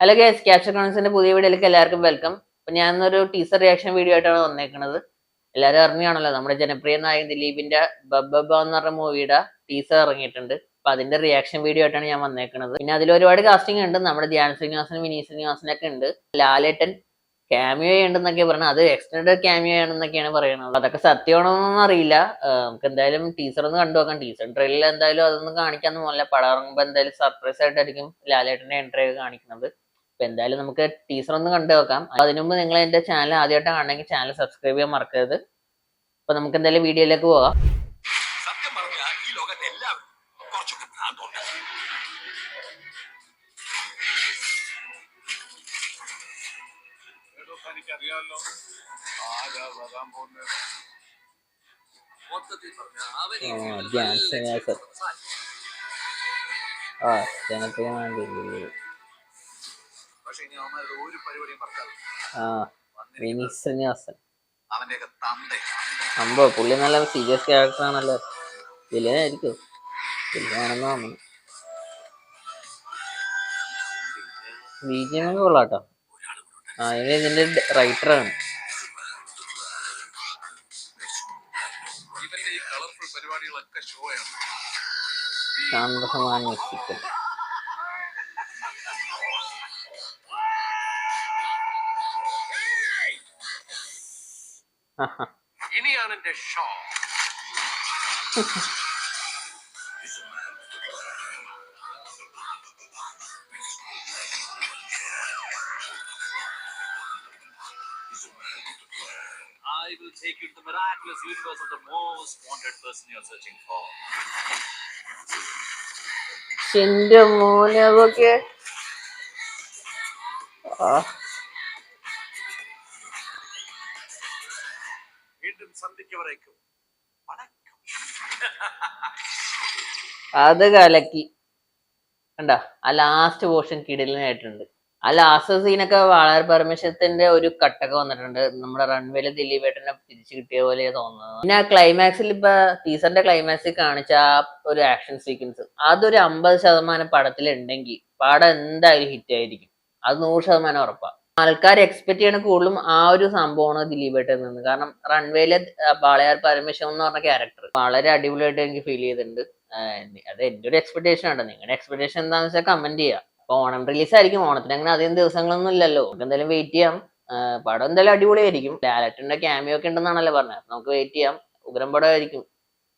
Hello guys, capture കോൺസിന്റെ പുതിയ വീഡിയോയിലേക്ക് എല്ലാവർക്കും വെൽക്കം. അപ്പൊ ഞാനൊരു ടീസർ റിയാക്ഷൻ വീഡിയോ ആയിട്ടാണ് വന്നേക്കുന്നത്. എല്ലാവരും അറിഞ്ഞാണല്ലോ, നമ്മുടെ ജനപ്രിയ നായകൻ ദിലീപിന്റെ ബബ്ബ എന്ന് പറഞ്ഞ മൂവിയുടെ ടീസർ ഇറങ്ങിയിട്ടുണ്ട്. അപ്പൊ അതിന്റെ റിയാക്ഷൻ വീഡിയോ ആയിട്ടാണ് ഞാൻ വന്നേക്കുന്നത്. പിന്നെ അതിൽ ഒരുപാട് കാസ്റ്റിംഗ് ഉണ്ട്. നമ്മുടെ ധ്യാൻ ശ്രീനിവാസനും വിനീത് ശ്രീനിവാസനൊക്കെ ഉണ്ട്. ലാലേട്ടൻ ക്യാമിയോ ഉണ്ടെന്നൊക്കെ പറഞ്ഞത്, അത് എക്സ്റ്റൻഡഡ് ക്യാമിയോ ആണെന്നൊക്കെയാണ് പറയുന്നത്. അതൊക്കെ സത്യമാണോന്നൊന്നും അറിയില്ല. നമുക്ക് എന്തായാലും ടീസർ ഒന്ന് കണ്ടു നോക്കാം. ടീസർ ട്രെയിലർ എന്തായാലും അതൊന്നും കാണിക്കാന്ന് പോലെ പടം ഇറങ്ങുമ്പോൾ എന്തായാലും സർപ്രൈസ് ആയിട്ടായിരിക്കും ലാലേട്ടന്റെ എൻട്രി ഒക്കെ കാണിക്കുന്നത്. അപ്പൊ എന്തായാലും നമുക്ക് ടീസർ ഒന്ന് കണ്ടു നോക്കാം. അതിനു മുമ്പ് നിങ്ങൾ എന്റെ ചാനൽ ആദ്യമായിട്ട് കാണണമെങ്കിൽ ചാനൽ സബ്സ്ക്രൈബ് ചെയ്യാൻ മറക്കരുത്. അപ്പൊ നമുക്ക് എന്തായാലും വീഡിയോയിലേക്ക് പോകാം. അമ്പോ പുള്ളി നല്ല സീരിയസ് ക്യാരക്ടർ ആണല്ലോ. വില്ലനായിരിക്കും, വില്ലനാണെന്ന് തോന്നുന്നു. ബിജിഎം കൊള്ളാട്ടോ. ഇതിന്റെ റൈറ്ററാണ്. ശാന്തസമാൻ മ്യൂസിക്കൽ. ഇനിയാണ് എന്റെ show. I will take you to the miraculous universe of the most wanted person you're searching for. എന്റെ മോനെ, അതൊക്കെ വീണ്ടും സന്ധിക്കവരേക്കും അത് കലക്കി കണ്ട. ആ ലാസ്റ്റ് പോർഷൻ കിടിലനായിട്ടുണ്ട്. ആ ലാസ്റ്റ് സീനൊക്കെ വളരെ പരമേശ്വരത്തിന്റെ ഒരു കട്ടൊക്കെ വന്നിട്ടുണ്ട്. നമ്മുടെ റൺവേയില് ദിലീപേട്ടനെ തിരിച്ചു കിട്ടിയ പോലെ തോന്നുന്നത്. പിന്നെ ആ ക്ലൈമാക്സിൽ ഇപ്പൊ ടീസറിന്റെ ക്ലൈമാക്സിൽ കാണിച്ച ആ ഒരു ആക്ഷൻ സീക്വൻസ്, അതൊരു 50% പടത്തിൽ ഉണ്ടെങ്കിൽ പടം എന്തായാലും ഹിറ്റ് ആയിരിക്കും. അത് 100% ഉറപ്പാണ്. ആൾക്കാർ എക്സ്പെക്ട് ചെയ്യണ കൂടുതലും ആ ഒരു സംഭവമാണ് ദിലീപേട്ടൻ നിന്ന്. കാരണം റൺവേയിലെ ബാളയാർ പരമേശ്വരൻ എന്ന് പറഞ്ഞ ക്യാരക്ടർ വളരെ അടിപൊളിയായിട്ട് എനിക്ക് ഫീൽ ചെയ്തിട്ടുണ്ട്. അത് എന്റെ ഒരു എക്സ്പെക്ടേഷൻ ആണ്. നിങ്ങളുടെ എക്സ്പെക്ടേഷൻ എന്താണെന്ന് വെച്ചാൽ കമന്റ് ചെയ്യാം. അപ്പൊ ഓണം റിലീസ് ആയിരിക്കും. ഓണത്തിന് അങ്ങനെ അധികം ദിവസങ്ങളൊന്നും ഇല്ലല്ലോ. നമുക്ക് എന്തായാലും വെയിറ്റ് ചെയ്യാം. പടം എന്തായാലും അടിപൊളിയായിരിക്കും. ലാലേട്ടന്റെ ക്യാമിയോ ഒക്കെ ഉണ്ടെന്നാണല്ലോ പറഞ്ഞത്. നമുക്ക് വെയിറ്റ് ചെയ്യാം. ഉഗ്രം പടമായിരിക്കും.